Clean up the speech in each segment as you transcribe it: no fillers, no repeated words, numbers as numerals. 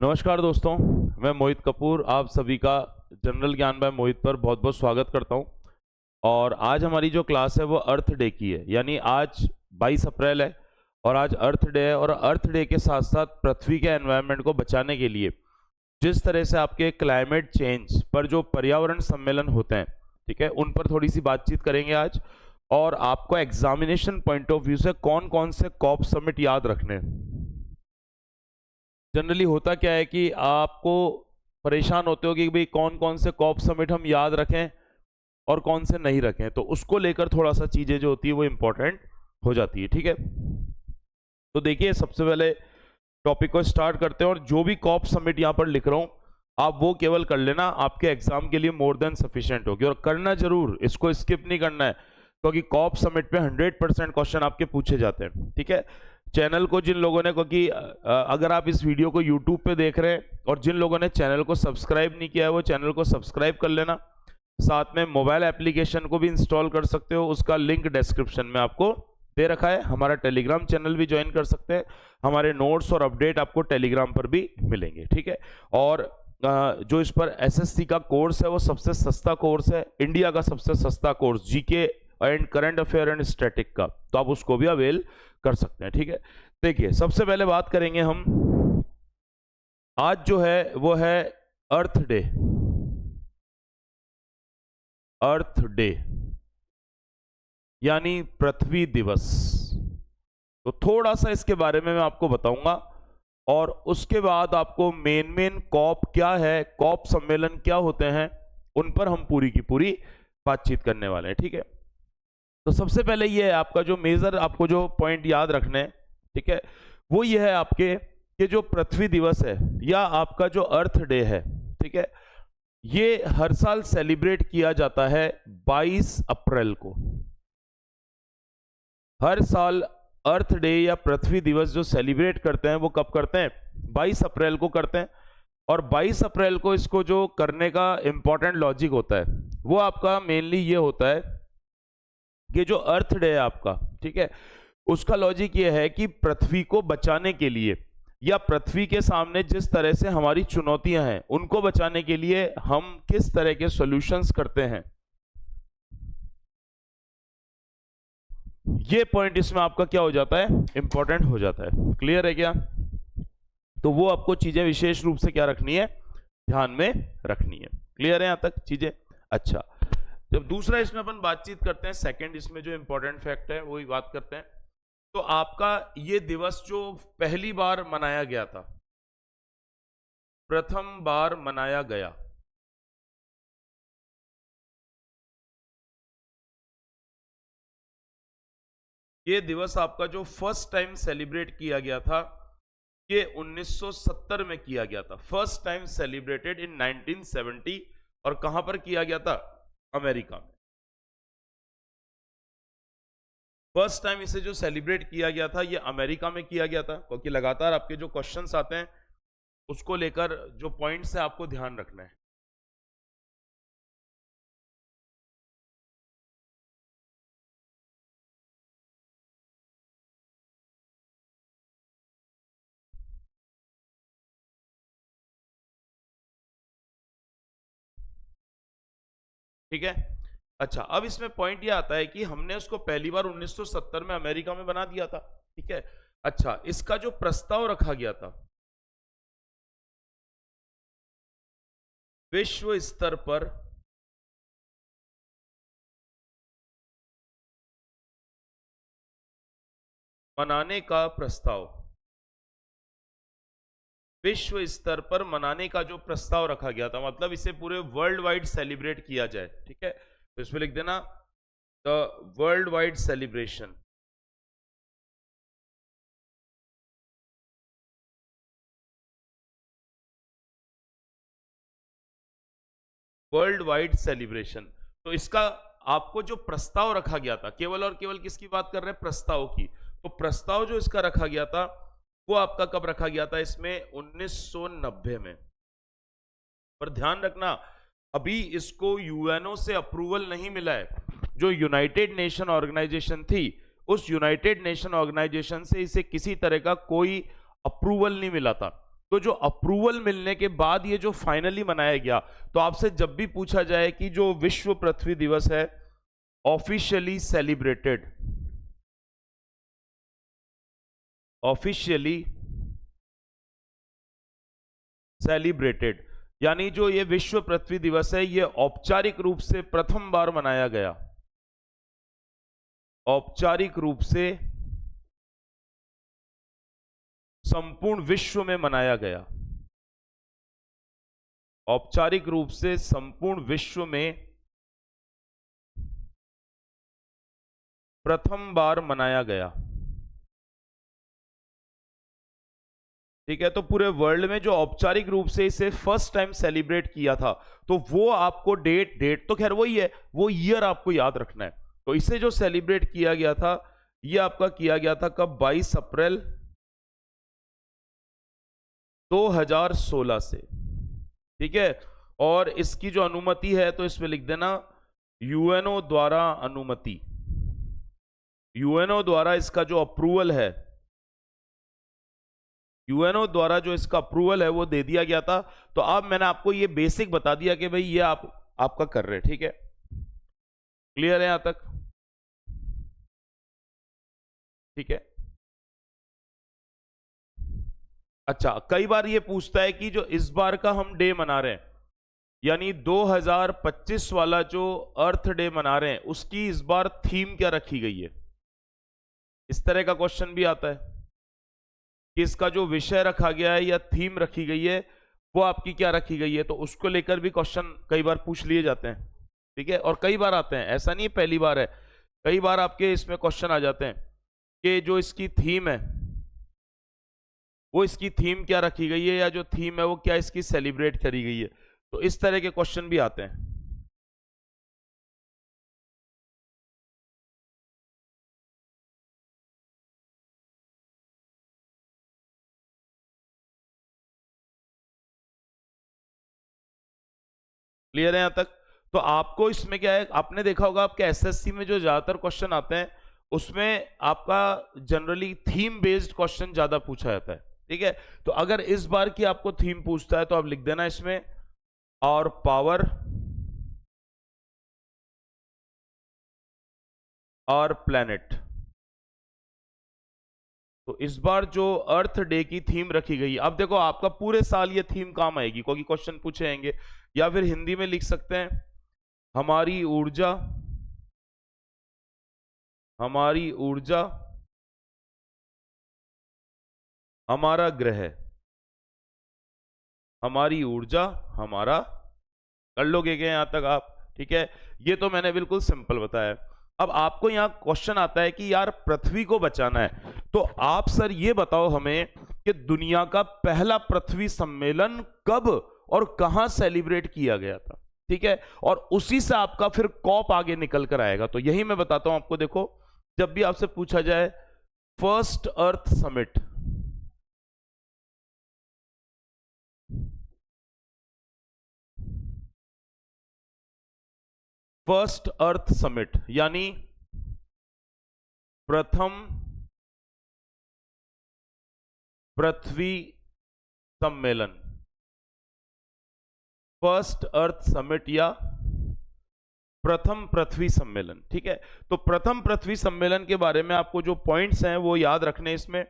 नमस्कार दोस्तों, मैं मोहित कपूर आप सभी का जनरल ज्ञान बाय मोहित पर बहुत बहुत स्वागत करता हूं। और आज हमारी जो क्लास है वो अर्थ डे की है, यानी आज 22 अप्रैल है और आज अर्थ डे है। और अर्थ डे के साथ साथ पृथ्वी के एनवायरनमेंट को बचाने के लिए जिस तरह से आपके क्लाइमेट चेंज पर जो पर्यावरण सम्मेलन होते हैं, ठीक है, उन पर थोड़ी सी बातचीत करेंगे आज। और आपको एग्जामिनेशन पॉइंट ऑफ व्यू से कौन कौन से कॉप समिट याद रखने हैं। जनरली होता क्या है कि आपको परेशान होते हो कि भाई कौन कौन से कॉप समिट हम याद रखें और कौन से नहीं रखें, तो उसको लेकर थोड़ा सा चीज़ें जो होती है वो इम्पोर्टेंट हो जाती है। ठीक है, तो देखिए सबसे पहले टॉपिक को स्टार्ट करते हैं। और जो भी कॉप समिट यहाँ पर लिख रहा हूँ आप वो केवल कर लेना, आपके एग्जाम के लिए मोर देन सफिशिएंट होगी। और करना जरूर, इसको स्किप नहीं करना है, क्योंकि कॉप समिट पे 100% क्वेश्चन आपके पूछे जाते हैं। ठीक है, चैनल को जिन लोगों ने, क्योंकि अगर आप इस वीडियो को यूट्यूब पे देख रहे हैं और जिन लोगों ने चैनल को सब्सक्राइब नहीं किया है वो चैनल को सब्सक्राइब कर लेना। साथ में मोबाइल एप्लीकेशन को भी इंस्टॉल कर सकते हो, उसका लिंक डिस्क्रिप्शन में आपको दे रखा है। हमारा टेलीग्राम चैनल भी ज्वाइन कर सकते हैं, हमारे नोट्स और अपडेट आपको टेलीग्राम पर भी मिलेंगे। ठीक है, और जो इस पर एसएससी का कोर्स है वो सबसे सस्ता कोर्स है, इंडिया का सबसे सस्ता course, GK and current affair and static का, तो आप उसको भी अवेल कर सकते हैं। ठीक है, देखिए सबसे पहले बात करेंगे हम, आज जो है वो है अर्थ डे। अर्थ डे यानी पृथ्वी दिवस। तो थोड़ा सा इसके बारे में मैं आपको बताऊंगा और उसके बाद आपको मेन कॉप क्या है, कॉप सम्मेलन क्या होते हैं, उन पर हम पूरी की पूरी बातचीत करने वाले हैं। ठीक है, तो सबसे पहले ये है आपका जो मेजर, आपको जो पॉइंट याद रखने हैं, ठीक है, वो ये है आपके कि जो पृथ्वी दिवस है या आपका जो अर्थ डे है, ठीक है, ये हर साल सेलिब्रेट किया जाता है 22 अप्रैल को। हर साल अर्थ डे या पृथ्वी दिवस जो सेलिब्रेट करते हैं वो कब करते हैं, 22 अप्रैल को करते हैं। और 22 अप्रैल को इसको जो करने का इंपॉर्टेंट लॉजिक होता है वो आपका मेनली ये होता है कि जो अर्थ डे है आपका, ठीक है, उसका लॉजिक ये है कि पृथ्वी को बचाने के लिए या पृथ्वी के सामने जिस तरह से हमारी चुनौतियां हैं उनको बचाने के लिए हम किस तरह के सॉल्यूशंस करते हैं, ये पॉइंट इसमें आपका क्या हो जाता है, इंपॉर्टेंट हो जाता है। क्लियर है क्या? तो वो आपको चीजें विशेष रूप से क्या रखनी है, ध्यान में रखनी है। क्लियर है यहां तक चीजें? अच्छा, जब दूसरा इसमें अपन बातचीत करते हैं, सेकंड इसमें जो इंपॉर्टेंट फैक्ट है वही बात करते हैं। तो आपका ये दिवस जो पहली बार मनाया गया था, प्रथम बार मनाया गया, ये दिवस आपका जो फर्स्ट टाइम सेलिब्रेट किया गया था ये 1970 में किया गया था। First time celebrated in 1970। और कहां पर किया गया था? अमेरिका में। फर्स्ट टाइम इसे जो सेलिब्रेट किया गया था ये अमेरिका में किया गया था, क्योंकि लगातार आपके जो क्वेश्चंस आते हैं उसको लेकर जो पॉइंट्स है आपको ध्यान रखना है। ठीक है, अच्छा, अब इसमें पॉइंट ये आता है कि हमने उसको पहली बार 1970 में अमेरिका में बना दिया था। ठीक है, अच्छा, इसका जो प्रस्ताव रखा गया था विश्व स्तर पर मनाने का प्रस्ताव, विश्व स्तर पर मनाने का जो प्रस्ताव रखा गया था, मतलब इसे पूरे वर्ल्ड वाइड सेलिब्रेट किया जाए। ठीक है, तो इसमें लिख देना the world wide celebration, world wide celebration. तो इसका आपको जो प्रस्ताव रखा गया था, केवल और केवल किसकी बात कर रहे हैं, प्रस्ताव की। तो प्रस्ताव जो इसका रखा गया था वो आपका कब रखा गया था, इसमें 1990 में। पर ध्यान रखना अभी इसको यूएनओ से अप्रूवल नहीं मिला है। जो यूनाइटेड नेशन ऑर्गेनाइजेशन थी उस यूनाइटेड नेशन ऑर्गेनाइजेशन से इसे किसी तरह का कोई अप्रूवल नहीं मिला था। तो जो अप्रूवल मिलने के बाद ये जो फाइनली मनाया गया, तो आपसे जब भी पूछा जाए कि जो विश्व पृथ्वी दिवस है ऑफिशियली सेलिब्रेटेड, यानी जो ये विश्व पृथ्वी दिवस है ये औपचारिक रूप से प्रथम बार मनाया गया, औपचारिक रूप से संपूर्ण विश्व में मनाया गया, औपचारिक रूप से संपूर्ण विश्व में प्रथम बार मनाया गया। ठीक है, तो पूरे वर्ल्ड में जो औपचारिक रूप से इसे फर्स्ट टाइम सेलिब्रेट किया था, तो वो आपको डेट तो खैर वही है, वो ईयर आपको याद रखना है। तो इसे जो सेलिब्रेट किया गया था, ये आपका किया गया था कब? 22 अप्रैल 2016 से। ठीक है, और इसकी जो अनुमति है तो इसमें लिख देना यूएनओ द्वारा अनुमति, यूएनओ द्वारा इसका जो अप्रूवल है, यूएनओ द्वारा जो इसका अप्रूवल है वो दे दिया गया था। तो अब मैंने आपको ये बेसिक बता दिया कि भाई ये आपका कर रहे हैं। ठीक है, क्लियर है यहां तक? ठीक है, अच्छा, कई बार ये पूछता है कि जो इस बार का हम डे मना रहे हैं, यानी 2025 वाला जो अर्थ डे मना रहे हैं, उसकी इस बार थीम क्या रखी गई है? इस तरह का क्वेश्चन भी आता है कि इसका जो विषय रखा गया है या थीम रखी गई है वो आपकी क्या रखी गई है, तो उसको लेकर भी क्वेश्चन कई बार पूछ लिए जाते हैं। ठीक है, और कई बार आते हैं, ऐसा नहीं है पहली बार है, कई बार आपके इसमें क्वेश्चन आ जाते हैं कि जो इसकी थीम है वो इसकी थीम क्या रखी गई है, या जो थीम है वो क्या इसकी सेलिब्रेट करी गई है। तो इस तरह के क्वेश्चन भी आते हैं। क्लियर है यहां तक? तो आपको इसमें क्या है, आपने देखा होगा आपके एसएससी में जो ज्यादातर क्वेश्चन आते हैं उसमें आपका जनरली थीम बेस्ड क्वेश्चन ज्यादा पूछा जाता है। ठीक है, तो अगर इस बार की आपको थीम पूछता है तो आप लिख देना इसमें और पावर और प्लैनेट। तो इस बार जो अर्थ डे की थीम रखी गई, अब देखो आपका पूरे साल ये थीम काम आएगी क्योंकि क्वेश्चन पूछे जाएंगे, या फिर हिंदी में लिख सकते हैं हमारी ऊर्जा, हमारी ऊर्जा हमारा ग्रह, हमारी ऊर्जा हमारा, कर लोगे क्या यहां तक आप? ठीक है, ये तो मैंने बिल्कुल सिंपल बताया। अब आपको यहां क्वेश्चन आता है कि यार पृथ्वी को बचाना है, तो आप सर ये बताओ हमें कि दुनिया का पहला पृथ्वी सम्मेलन कब और कहां सेलिब्रेट किया गया था। ठीक है, और उसी से आपका फिर कॉप आगे निकल कर आएगा। तो यही मैं बताता हूं आपको, देखो जब भी आपसे पूछा जाए फर्स्ट अर्थ समिट, फर्स्ट अर्थ समिट यानी प्रथम पृथ्वी सम्मेलन, फर्स्ट अर्थ समिट या प्रथम पृथ्वी सम्मेलन। ठीक है, तो प्रथम पृथ्वी सम्मेलन के बारे में आपको जो पॉइंट्स हैं वो याद रखने इसमें।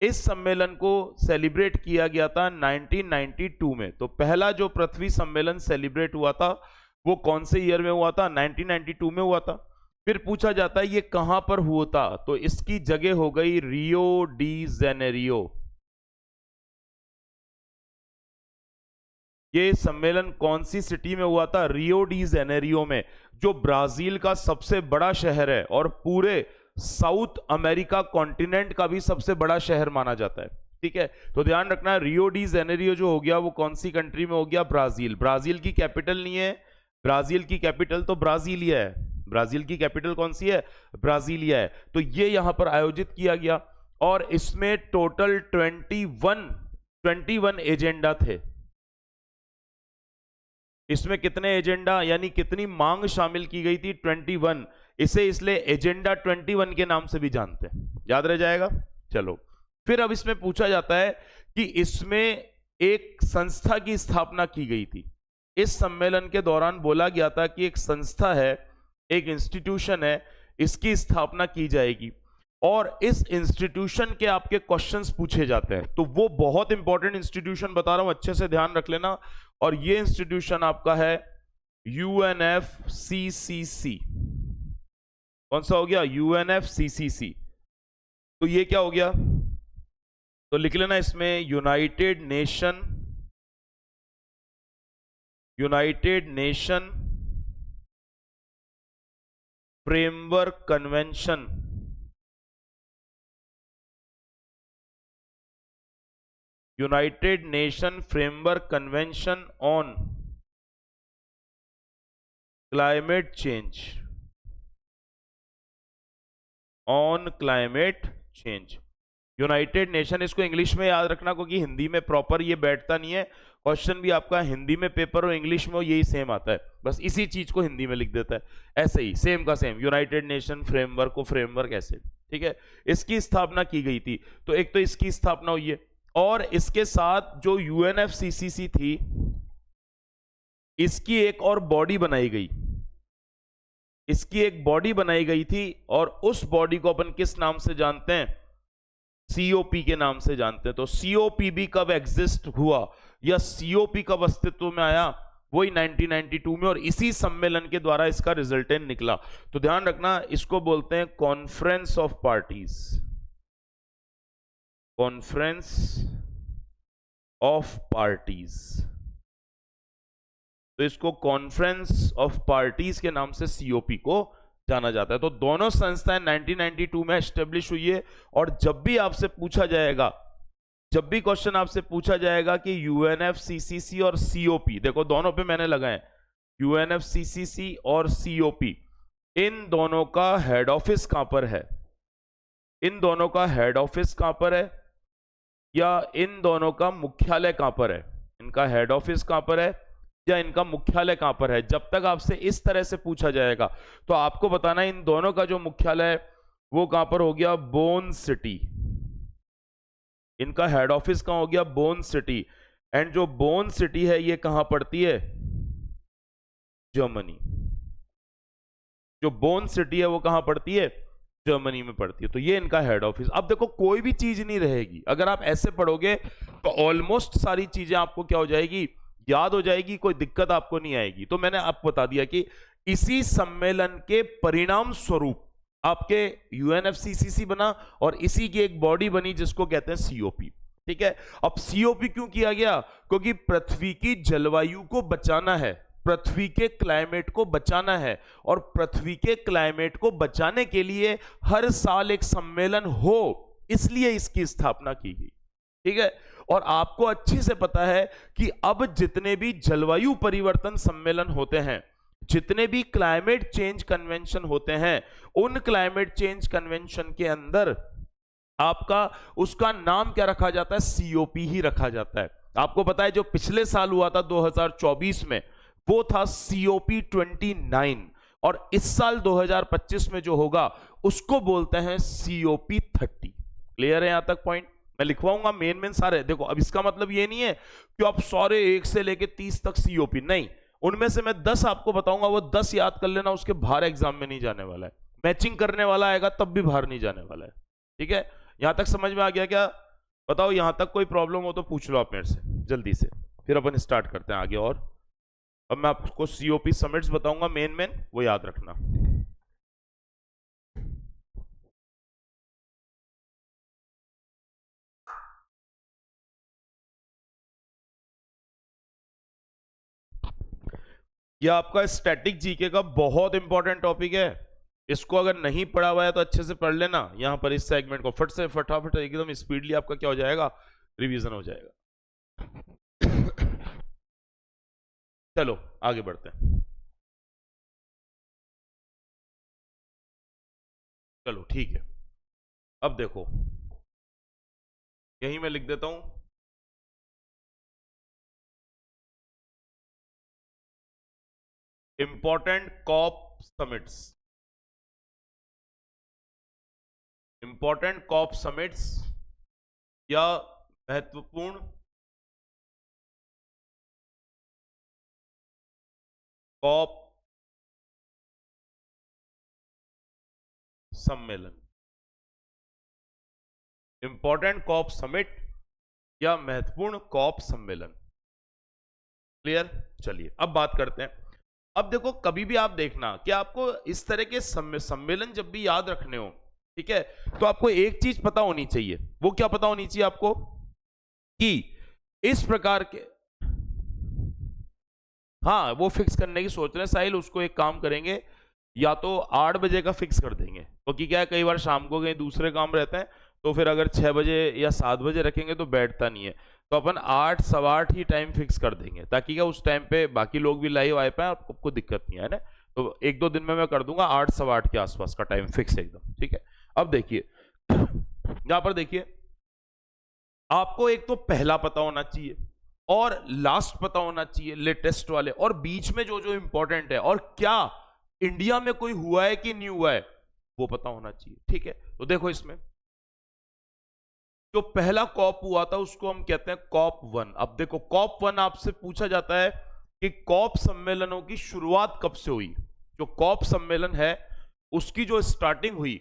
इस सम्मेलन को सेलिब्रेट किया गया था 1992 में। तो पहला जो पृथ्वी सम्मेलन सेलिब्रेट हुआ था वो कौन से ईयर में हुआ था? 1992 में हुआ था। फिर पूछा जाता है ये कहां पर हुआ था, तो इसकी जगह हो गई रियो डी जेनेरियो। ये सम्मेलन कौन सी सिटी में हुआ था? रियो डी जेनेरियो में, जो ब्राजील का सबसे बड़ा शहर है और पूरे साउथ अमेरिका कॉन्टिनेंट का भी सबसे बड़ा शहर माना जाता है। ठीक है, तो ध्यान रखना रियो डी जेनेरियो जो हो गया वो कौन सी कंट्री में हो गया? ब्राजील। ब्राजील की कैपिटल नहीं है, ब्राजील की कैपिटल तो ब्राजीलिया है। ब्राजील की कैपिटल कौन सी है? ब्राजीलिया है। तो ये यहां पर आयोजित किया गया और इसमें टोटल 21 एजेंडा थे। इसमें कितने एजेंडा यानी कितनी मांग शामिल की गई थी? 21। इसे इसलिए एजेंडा 21 के नाम से भी जानते हैं, याद रह जाएगा। चलो फिर अब इसमें पूछा जाता है कि इसमें एक संस्था की स्थापना की गई थी। इस सम्मेलन के दौरान बोला गया था कि एक संस्था है, एक इंस्टीट्यूशन है, इसकी स्थापना की जाएगी और इस इंस्टीट्यूशन के आपके क्वेश्चंस पूछे जाते हैं। तो वो बहुत इंपॉर्टेंट इंस्टीट्यूशन बता रहा हूं, अच्छे से ध्यान रख लेना। और ये इंस्टीट्यूशन आपका है UNFCCC। कौन सा हो गया? UNFCCC। तो ये क्या हो गया? तो लिख लेना इसमें United nation framework convention. United nation framework convention on climate change, on climate change. United nation, इसको इंग्लिश में याद रखना क्योंकि हिंदी में प्रॉपर ये बैठता नहीं है। क्वेश्चन भी आपका हिंदी में पेपर और इंग्लिश में यही सेम आता है, बस इसी चीज को हिंदी में लिख देता है, ऐसे ही सेम का सेम। यूनाइटेड नेशन फ्रेमवर्क को फ्रेमवर्क ऐसे, ठीक है। इसकी स्थापना की गई थी, तो एक तो इसकी स्थापना हुई है और इसके साथ जो UNFCCC थी, इसकी एक और बॉडी बनाई गई, इसकी एक बॉडी बनाई गई थी और उस बॉडी को अपन किस नाम से जानते हैं? COP के नाम से जानते हैं। तो COP भी कब एग्जिस्ट हुआ या COP कब अस्तित्व में आया? वही 1992 में, और इसी सम्मेलन के द्वारा इसका रिजल्टेंट निकला। तो ध्यान रखना, इसको बोलते हैं conference of parties, conference of parties. तो इसको कॉन्फ्रेंस ऑफ पार्टीज के नाम से COP को जाना जाता है। तो दोनों संस्थाएं 1992 में एस्टेब्लिश हुई है। और जब भी आपसे पूछा जाएगा, जब भी क्वेश्चन आपसे पूछा जाएगा कि UNFCCC और COP, देखो दोनों पे मैंने लगाए, UNFCCC और COP, इन दोनों का हेड ऑफिस कहां पर है? इन दोनों का हेड ऑफिस कहां पर है या इन दोनों का मुख्यालय कहां पर है? इनका हेड ऑफिस कहां पर है या इनका मुख्यालय कहां पर है? जब तक आपसे इस तरह से पूछा जाएगा तो आपको बताना इन दोनों का जो मुख्यालय है वो कहां पर हो गया? Bone city. इनका हेड ऑफिस कहां हो गया? Bone city. एंड जो बोन सिटी है ये कहां पड़ती है? जर्मनी। जो बोन सिटी है वो कहां पड़ती है? जर्मनी में पड़ती है। तो ये इनका हेड ऑफिस। अब देखो कोई भी चीज नहीं रहेगी, अगर आप ऐसे पढ़ोगे तो ऑलमोस्ट सारी चीजें आपको क्या हो जाएगी? याद हो जाएगी, कोई दिक्कत आपको नहीं आएगी। तो मैंने आपको बता दिया कि इसी सम्मेलन के परिणाम स्वरूप आपके UNFCCC बना और इसी की एक बॉडी बनी जिसको कहते हैं COP, ठीक है। अब COP क्यों किया गया? क्योंकि पृथ्वी की जलवायु को बचाना है, पृथ्वी के क्लाइमेट को बचाना है, और पृथ्वी के क्लाइमेट को बचाने के लिए हर साल एक सम्मेलन हो, इसलिए इसकी स्थापना की गई, ठीक है। और आपको अच्छे से पता है कि अब जितने भी जलवायु परिवर्तन सम्मेलन होते हैं, जितने भी क्लाइमेट चेंज कन्वेंशन होते हैं, उन क्लाइमेट चेंज कन्वेंशन के अंदर आपका उसका नाम क्या रखा जाता है? COP ही रखा जाता है। आपको पता है जो पिछले साल हुआ था 2024 में, वो था COP 29, और इस साल 2025 में जो होगा उसको बोलते हैं COP 30। क्लियर है यहां तक पॉइंट? मैं लिखवाऊंगा मेन सारे। देखो अब इसका मतलब ये नहीं है कि आप सारे 1 से लेके 30 तक COP, नहीं, उनमें से मैं 10 आपको बताऊंगा, वो 10 याद कर लेना, उसके बाहर एग्जाम में नहीं जाने वाला है। मैचिंग करने वाला आएगा तब भी बाहर नहीं जाने वाला है, ठीक है। यहां तक समझ में आ गया क्या? बताओ, यहां तक कोई प्रॉब्लम हो तो पूछ लो आप मेरे से जल्दी से, फिर अपन स्टार्ट करते हैं आगे। और अब मैं आपको COP समिट्स बताऊंगा मेन, वो याद रखना। यह आपका स्टैटिक जीके का बहुत इंपॉर्टेंट टॉपिक है। इसको अगर नहीं पढ़ा हुआ है तो अच्छे से पढ़ लेना। यहां पर इस सेगमेंट को फट से फटाफट एकदम स्पीडली आपका क्या हो जाएगा? रिवीजन हो जाएगा। चलो आगे बढ़ते हैं। चलो ठीक है, अब देखो यही मैं लिख देता हूं, important COP summits. Important COP summits या महत्वपूर्ण कॉप सम्मेलन, इंपॉर्टेंट कॉप समिट या महत्वपूर्ण कॉप सम्मेलन। क्लियर? चलिए अब बात करते हैं। अब देखो, कभी भी आप देखना कि आपको इस तरह के सम्मेलन जब भी याद रखने हो, ठीक है, तो आपको एक चीज पता होनी चाहिए। वो क्या पता होनी चाहिए आपको? कि इस प्रकार के, हाँ वो फिक्स करने की सोच रहे हैं साहिल, उसको एक काम करेंगे, या तो 8 बजे का फिक्स कर देंगे, क्योंकि क्या है कई बार शाम को कहीं दूसरे काम रहते हैं, तो फिर अगर 6 बजे या 7 बजे रखेंगे तो बैठता नहीं है। तो अपन 8 सवा 8 ही टाइम फिक्स कर देंगे, ताकि क्या उस टाइम पे बाकी लोग भी लाइव आ पाए, आपको दिक्कत नहीं है ना। तो 1-2 दिन में मैं कर दूंगा 8 सवा 8 के आसपास का टाइम फिक्स एकदम, ठीक है। अब देखिए यहां पर देखिए, आपको एक तो पहला पता होना चाहिए और लास्ट पता होना चाहिए, लेटेस्ट वाले, और बीच में जो जो इंपॉर्टेंट है, और क्या इंडिया में कोई हुआ है कि नहीं हुआ है वो पता होना चाहिए, ठीक है। तो देखो, इसमें जो पहला कॉप हुआ था उसको हम कहते हैं कॉप 1। अब देखो, कॉप 1 आपसे पूछा जाता है कि कॉप सम्मेलनों की शुरुआत कब से हुई। जो कॉप सम्मेलन है उसकी जो स्टार्टिंग हुई,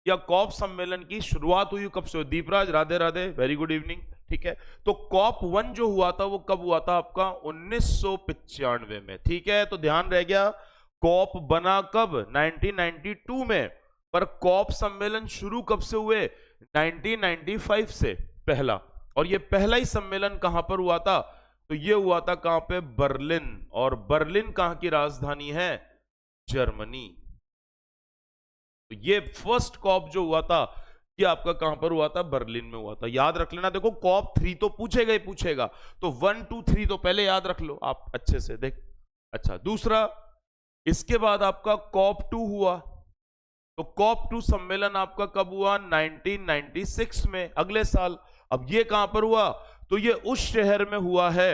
या कॉप सम्मेलन की शुरुआत हुई कब से हुई। Deepraj, Radhe Radhe, very good evening, ठीक है। तो कॉप 1 जो हुआ था वो कब हुआ था आपका? 1995 में, ठीक है। तो ध्यान रह गया, कॉप बना कब? 1992 में। पर कॉप सम्मेलन शुरू कब से हुए? 1995 से पहला। और ये पहला ही सम्मेलन कहां पर हुआ था? तो ये हुआ था कहां पे? बर्लिन। और बर्लिन कहां की राजधानी है? जर्मनी। तो ये फर्स्ट कॉप जो हुआ था ये आपका कहां पर हुआ था? बर्लिन में हुआ था। याद रख लेना। देखो, कॉप 3 तो पूछेगा ही पूछेगा, तो 1 2 3 तो पहले याद रख लो आप अच्छे से, देख। अच्छा, दूसरा, इसके बाद आपका कॉप 2 हुआ। तो कॉप 2 सम्मेलन आपका कब हुआ? 1996 में, अगले साल। अब ये कहां पर हुआ? तो ये उस शहर में हुआ है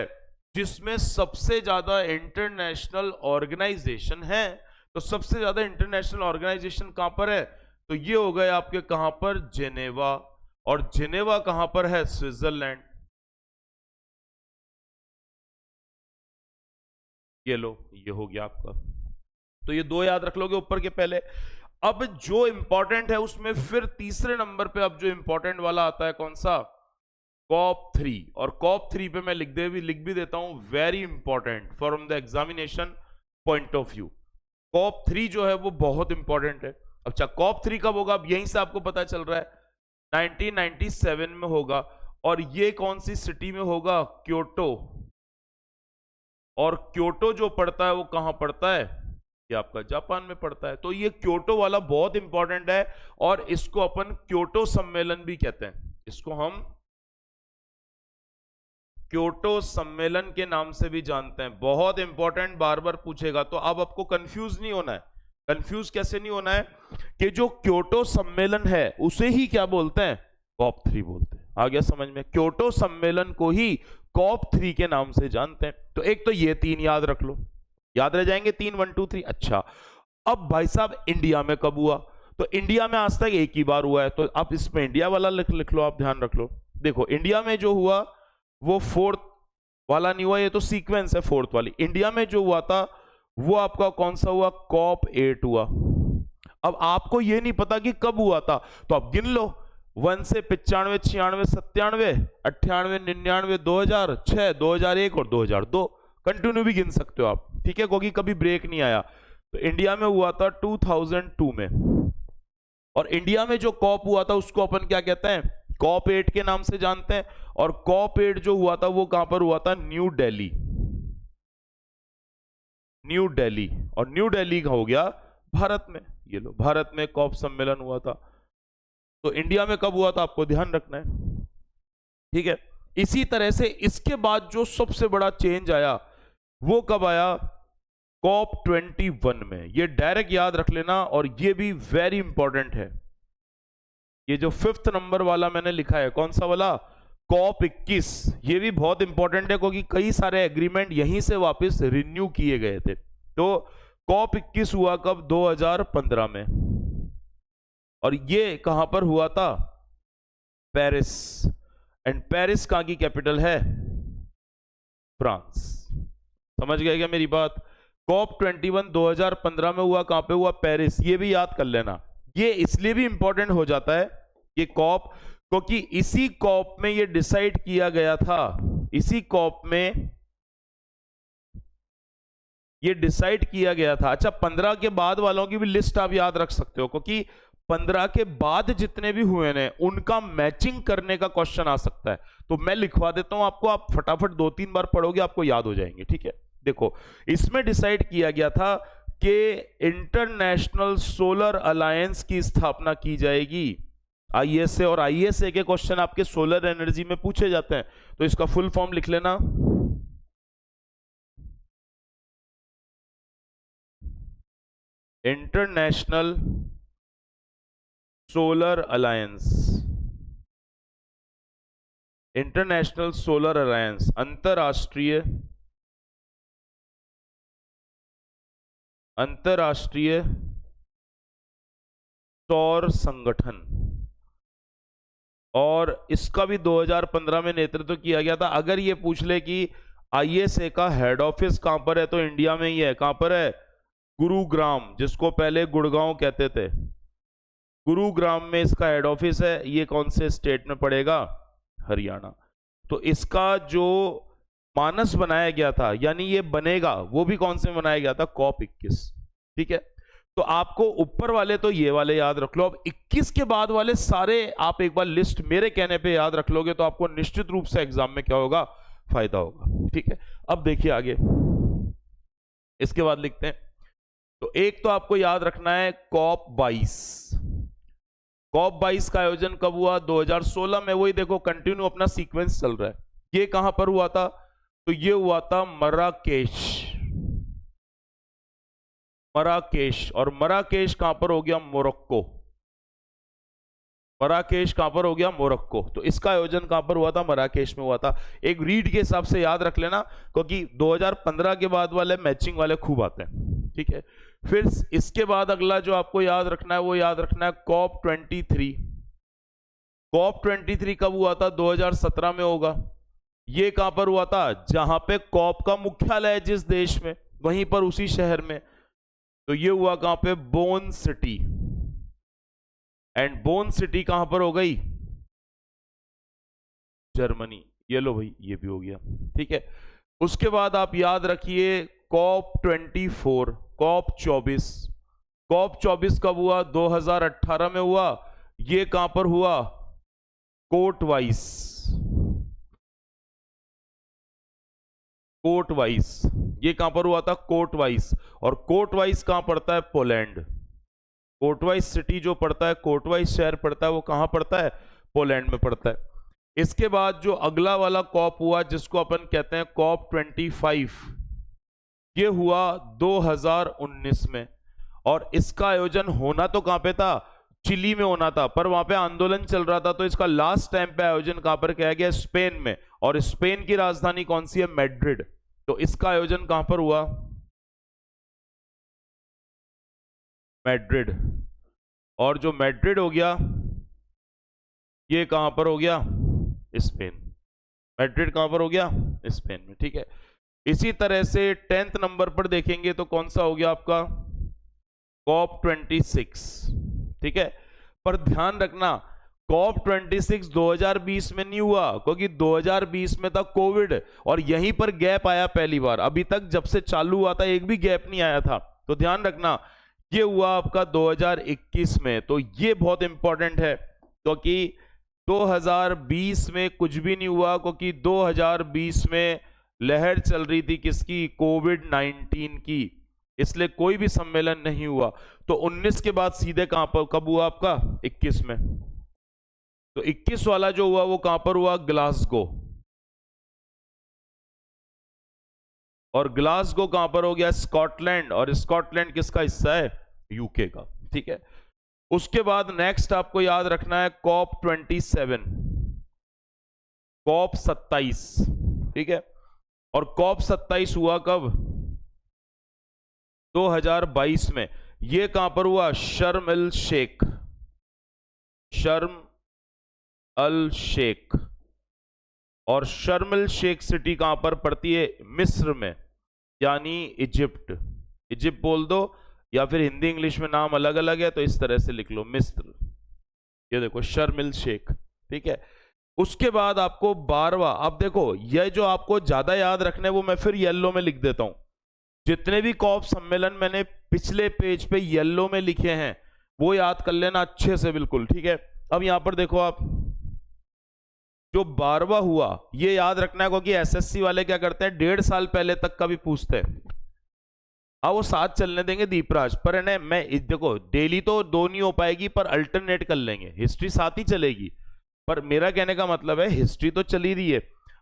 जिसमें सबसे ज्यादा इंटरनेशनल ऑर्गेनाइजेशन है। तो सबसे ज्यादा इंटरनेशनल ऑर्गेनाइजेशन कहां पर है? तो ये हो गए आपके कहां पर? जेनेवा। और जेनेवा कहां पर है? स्विट्जरलैंड। ये लो, ये हो गया आपका। तो ये 2 याद रख लोगे ऊपर के पहले। अब जो इंपॉर्टेंट है उसमें फिर तीसरे नंबर पे अब जो इंपॉर्टेंट वाला आता है, कौन सा? कॉप 3। और कॉप 3 पे मैं लिख भी देता हूं, very important from the examination point of view. COP 3 जो है वो बहुत इंपॉर्टेंट है। अच्छा, कॉप 3 कब होगा? अब यहीं से आपको पता चल रहा है, 1997 में होगा। और ये कौन सी सिटी में होगा? क्योटो। और क्योटो जो पड़ता है वो कहां पड़ता है? ये आपका जापान में पड़ता है। तो ये क्योटो वाला बहुत इंपॉर्टेंट है, और इसको अपन क्योटो सम्मेलन भी कहते हैं। इसको हम क्योटो सम्मेलन के नाम से भी जानते हैं। बहुत इंपॉर्टेंट, बार बार पूछेगा, तो अब आपको कंफ्यूज नहीं होना है। कंफ्यूज कैसे नहीं होना है कि जो क्योटो सम्मेलन है उसे ही क्या बोलते हैं? कॉप 3 बोलते हैं। आ गया समझ में? क्योटो सम्मेलन को ही कॉप 3 के नाम से जानते हैं। तो एक तो ये 3 याद रख लो, याद रह जाएंगे 3 1 2 3। अच्छा, अब भाई साहब इंडिया में कब हुआ? तो इंडिया में आज तक एक ही बार हुआ है, तो आप इसमें इंडिया वाला लिख लो, आप ध्यान रख लो। देखो, इंडिया में जो हुआ वो 4th वाला नहीं हुआ, ये तो सीक्वेंस है 4th वाली। इंडिया में जो हुआ था वो आपका कौन सा हुआ? कॉप 8 हुआ। अब आपको ये नहीं पता कि कब हुआ था, तो आप गिन लो, 1 से 95 96 97 98 99 2006 2001 और 2002। कंटिन्यू भी गिन सकते हो आप, ठीक है, क्योंकि कभी ब्रेक नहीं आया। तो इंडिया में हुआ था 2002 में। और इंडिया में जो कॉप हुआ था उसको अपन क्या कहते हैं? कॉप 8 के नाम से जानते हैं। और कॉप 8 जो हुआ था वो कहां पर हुआ था? न्यू दिल्ली। न्यू दिल्ली। और न्यू दिल्ली का हो गया भारत में। ये लो, भारत में कॉप सम्मेलन हुआ था। तो इंडिया में कब हुआ था आपको ध्यान रखना है, ठीक है। इसी तरह से इसके बाद जो सबसे बड़ा चेंज आया वो कब आया? कॉप 21 में। ये डायरेक्ट याद रख लेना, और ये भी वेरी इंपॉर्टेंट है। ये जो 5th नंबर वाला मैंने लिखा है, कौन सा वाला? कॉप 21। ये भी बहुत इंपॉर्टेंट है, क्योंकि कई सारे एग्रीमेंट यहीं से वापस रिन्यू किए गए थे। तो कॉप 21 हुआ कब? 2015 में। और ये कहां पर हुआ था? पेरिस। एंड पेरिस कहां की कैपिटल है? फ्रांस। समझ गए क्या मेरी बात? कॉप 21 2015 में हुआ, कहां पे हुआ? पेरिस। ये भी याद कर लेना, ये इसलिए भी इंपॉर्टेंट हो जाता है ये कॉप, क्योंकि इसी कॉप में ये डिसाइड किया गया था, इसी कॉप में ये डिसाइड किया गया था। अच्छा, 15 के बाद वालों की भी लिस्ट आप याद रख सकते हो, क्योंकि 15 के बाद जितने भी हुए हैं उनका मैचिंग करने का क्वेश्चन आ सकता है। तो मैं लिखवा देता हूं आपको, आप फटाफट 2-3 बार पढ़ोगे आपको याद हो जाएंगे। ठीक है, देखो इसमें डिसाइड किया गया था कि इंटरनेशनल सोलर अलायंस की स्थापना की जाएगी। आईएसए और आईएसए के क्वेश्चन आपके सोलर एनर्जी में पूछे जाते हैं, तो इसका फुल फॉर्म लिख लेना, international solar alliance. International solar alliance, अंतरराष्ट्रीय सौर संगठन, और इसका भी 2015 में नेतृत्व किया गया था। अगर ये पूछ ले कि आईएसए का हेड ऑफिस कहां पर है, तो इंडिया में ही है। कहां पर है? गुरुग्राम, जिसको पहले गुड़गांव कहते थे, गुरुग्राम में इसका हेड ऑफिस है। ये कौन से स्टेट में पड़ेगा? हरियाणा। तो इसका जो मानस बनाया गया था, यानी ये बनेगा, वो भी कौन से बनाया गया था? कॉप 21। ठीक है, तो आपको ऊपर वाले तो ये वाले याद रख लो। अब 21 के बाद वाले सारे आप एक बार लिस्ट मेरे कहने पे याद रख लोगे तो आपको निश्चित रूप से एग्जाम में क्या होगा? फायदा होगा। ठीक है, अब देखिए आगे, इसके बाद लिखते हैं। तो एक तो आपको याद रखना है कॉप 22। कॉप 22 का आयोजन कब हुआ? 2016 में। वही देखो, कंटिन्यू अपना सीक्वेंस चल रहा है। ये कहां पर हुआ था? तो ये हुआ था मराकेश। मराकेश, और मराकेश कहां पर हो गया? मोरक्को। मराकेश कहां पर हो गया? मोरक्को। तो इसका आयोजन कहां पर हुआ था? मराकेश में हुआ था। एक रीड के हिसाब से याद रख लेना, क्योंकि 2015 के बाद वाले मैचिंग वाले खूब आते हैं। ठीक है, फिर इसके बाद अगला जो आपको याद रखना है वो याद रखना है कॉप 23। कॉप 23 कब हुआ था? 2017 में होगा। ये कहां पर हुआ था? जहां पे कॉप का मुख्यालय है जिस देश में, वहीं पर उसी शहर में। तो ये हुआ कहां पे? Bone city. And bone city कहां पर हो गई? जर्मनी। ये लो भाई, ये भी हो गया। ठीक है, उसके बाद आप याद रखिए कॉप 24, कॉप 24। कॉप 24 कब हुआ? 2018 में हुआ। ये कहां पर हुआ? कोटवाइस। कोटवाइस, ये कहां पर हुआ था? कोटवाइस। और कोटवाइस कहां पड़ता है? पोलैंड। कोटवाइस सिटी जो पड़ता है, कोटवाइस शहर पड़ता है, वो कहां पड़ता है? पोलैंड में पड़ता है। इसके बाद जो अगला वाला कॉप हुआ, जिसको अपन कहते हैं कॉप 25, ये हुआ 2019 में। और इसका आयोजन होना तो कहां पे था? चिली में होना था, पर वहां पे आंदोलन चल रहा था, तो इसका लास्ट टाइम पे आयोजन कहां पर किया गया? स्पेन में। और स्पेन की राजधानी कौन सी है? मैड्रिड। तो इसका आयोजन कहां पर हुआ? मैड्रिड। और जो मैड्रिड हो गया, ये कहां पर हो गया? स्पेन। मैड्रिड कहां पर हो गया? स्पेन में। ठीक है, इसी तरह से 10th नंबर पर देखेंगे तो कौन सा हो गया आपका? कॉप 26। ठीक है, पर ध्यान रखना कॉप 26 2020 में नहीं हुआ, क्योंकि 2020 में था कोविड, और यहीं पर गैप आया पहली बार। अभी तक जब से चालू हुआ था एक भी गैप नहीं आया था। तो ध्यान रखना ये हुआ आपका 2021 में। तो ये बहुत इंपॉर्टेंट है, क्योंकि 2020 में कुछ भी नहीं हुआ, क्योंकि 2020 में लहर चल रही थी किसकी? कोविड-19 की, इसलिए कोई भी सम्मेलन नहीं हुआ। तो 19 के बाद सीधे कहां पर कब हुआ आपका? 21 में। तो 21 वाला जो हुआ वो कहां पर हुआ? ग्लासगो। और ग्लासगो कहां पर हो गया? स्कॉटलैंड। और स्कॉटलैंड किसका हिस्सा है? यूके का। ठीक है, उसके बाद नेक्स्ट आपको याद रखना है कॉप 27, कॉप 27। ठीक है, और कॉप 27 हुआ कब? 2022 में। ये कहां पर हुआ? शर्म अल शेख। शर्म अल शेख। और शर्म अल शेख सिटी कहां पर पड़ती है? मिस्र में, यानी इजिप्ट। इजिप्ट बोल दो, या फिर हिंदी इंग्लिश में नाम अलग अलग है तो इस तरह से लिख लो मिस्र। ये देखो शर्म एल शेख, ठीक है। उसके बाद आपको 12वां, अब देखो ये जो आपको ज्यादा याद रखना है वो मैं फिर येलो में लिख देता हूं। जितने भी कॉप सम्मेलन मैंने पिछले पेज पे येलो में लिखे हैं वो याद कर लेना अच्छे से, बिल्कुल ठीक है। अब यहां पर देखो आप, जो 12वां हुआ ये याद रखना है, क्योंकि एसएससी वाले क्या करते हैं 1.5 साल पहले तक का भी पूछते हैं। हाँ वो साथ चलने देंगे दीपराज, पर है ना, मैं देखो डेली तो 2 नहीं हो पाएगी, पर अल्टरनेट कर लेंगे, हिस्ट्री साथ ही चलेगी। पर मेरा कहने का मतलब है हिस्ट्री तो चली रही है,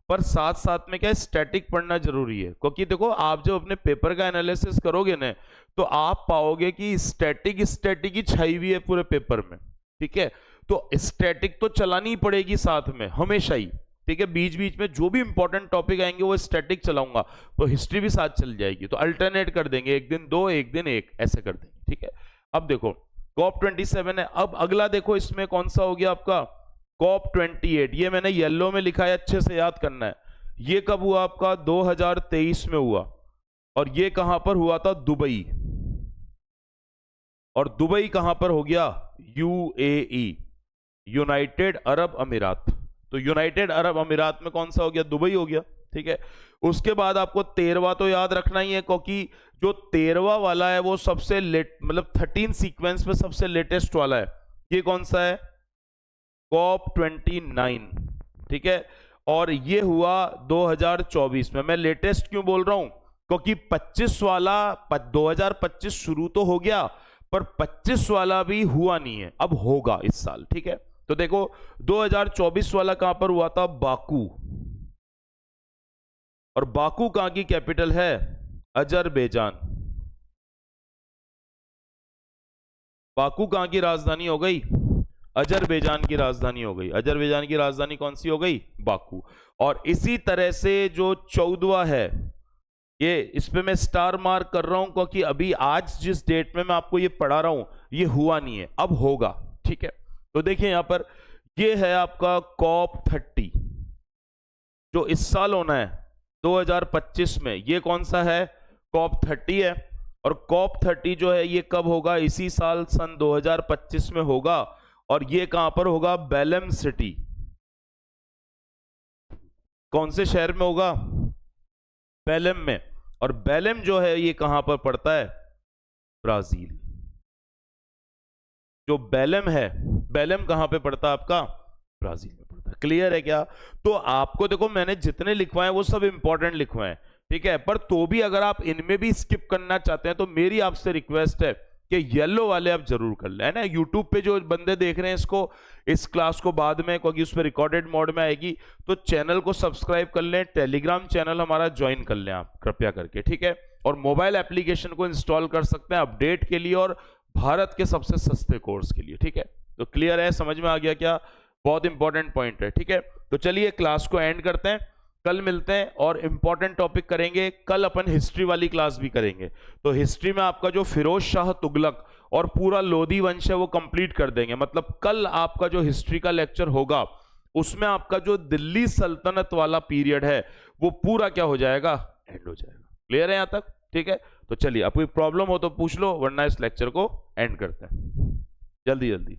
पर साथ साथ में क्या स्टैटिक पढ़ना जरूरी है, क्योंकि देखो आप जब अपने पेपर का एनालिसिस करोगे ना तो आप पाओगे कि स्टैटिक ही छाई हुई है पूरे पेपर में, ठीक है। तो स्टैटिक तो चलानी ही पड़ेगी साथ में हमेशा ही, ठीक है। बीच बीच में जो भी इंपॉर्टेंट टॉपिक आएंगे वो स्टैटिक चलाऊंगा, तो हिस्ट्री भी साथ चल जाएगी। तो अल्टरनेट कर देंगे, एक दिन 2 एक दिन 1 ऐसे कर देंगे, ठीक है। अब देखो कॉप 27 है। अब अगला देखो इसमें कौन सा हो गया आपका कॉप 28। ये मैंने येलो में लिखा है, अच्छे से याद करना है। ये कब हुआ आपका 2023 में हुआ, और ये कहां पर हुआ था दुबई। और दुबई कहां पर हो गया यूएई, यूनाइटेड अरब अमीरात। तो यूनाइटेड अरब अमीरात में कौन सा हो गया दुबई हो गया, ठीक है। उसके बाद आपको 13वां तो याद रखना ही है, क्योंकि जो 13वां वाला है वो सबसे लेट, मतलब 13 सीक्वेंस में सबसे लेटेस्ट वाला है। ये कौन सा है कॉप 29, ठीक है। और ये हुआ 2024 में। मैं लेटेस्ट क्यों बोल रहा हूं, क्योंकि 25 वाला 2025 शुरू तो हो गया, पर 25 वाला भी हुआ नहीं है, अब होगा इस साल, ठीक है। तो देखो 2024 वाला कहां पर हुआ था बाकू, और बाकू कहां की कैपिटल है अजरबैजान। बाकू कहां की राजधानी हो गई अजरबैजान की राजधानी हो गई। अजरबैजान की राजधानी कौन सी हो गई बाकू। और इसी तरह से जो 14वां है, ये इस पे मैं स्टार मार्क कर रहा हूं, क्योंकि अभी आज जिस डेट में मैं आपको ये पढ़ा रहा हूं ये हुआ नहीं है, अब होगा, ठीक है। तो देखिए यहां पर ये है आपका कॉप 30 जो इस साल होना है 2025 में। ये कौन सा है कॉप 30 है। और कॉप 30 जो है ये कब होगा इसी साल सन 2025 में होगा। और ये कहां पर होगा बेलम सिटी। कौन से शहर में होगा बेलम में। और बेलम जो है ये कहां पर पड़ता है ब्राजील। जो बेलम है, बेलम कहां पे पड़ता है आपका ब्राजील में पड़ता है। क्लियर है क्या। तो आपको देखो मैंने जितने लिखवाए वो सब इंपॉर्टेंट लिखवाए, ठीक है। पर तो भी अगर आप इनमें भी स्किप करना चाहते हैं तो मेरी आपसे रिक्वेस्ट है कि येलो वाले आप जरूर कर लें, है ना। यूट्यूब पे जो बंदे देख रहे हैं इसको, इस क्लास को बाद में, क्योंकि उस पर रिकॉर्डेड मोड में आएगी, तो चैनल को सब्सक्राइब कर लें, टेलीग्राम चैनल हमारा ज्वाइन कर लें आप कृपया करके, ठीक है। और मोबाइल एप्लीकेशन को इंस्टॉल कर सकते हैं अपडेट के लिए और भारत के सबसे सस्ते कोर्स के लिए, ठीक है। तो क्लियर है, समझ में आ गया क्या। बहुत इंपॉर्टेंट पॉइंट है, ठीक है। तो चलिए क्लास को एंड करते हैं, कल मिलते हैं और इंपॉर्टेंट टॉपिक करेंगे। कल अपन हिस्ट्री वाली क्लास भी करेंगे, तो हिस्ट्री में आपका जो फिरोज शाह तुगलक और पूरा लोधी वंश है वो कंप्लीट कर देंगे। मतलब कल आपका जो हिस्ट्री का लेक्चर होगा उसमें आपका जो दिल्ली सल्तनत वाला पीरियड है वो पूरा क्या हो जाएगा एंड हो जाएगा। क्लियर है यहां तक, ठीक है। तो चलिए अब कोई प्रॉब्लम हो तो पूछ लो, वरना इस लेक्चर को एंड करते हैं जल्दी जल्दी।